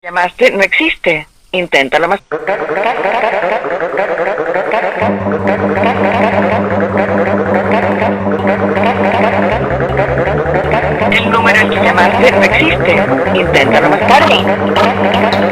Llamaste no existe. Inténtalo más. El número al que llamaste no existe. Inténtalo más tarde.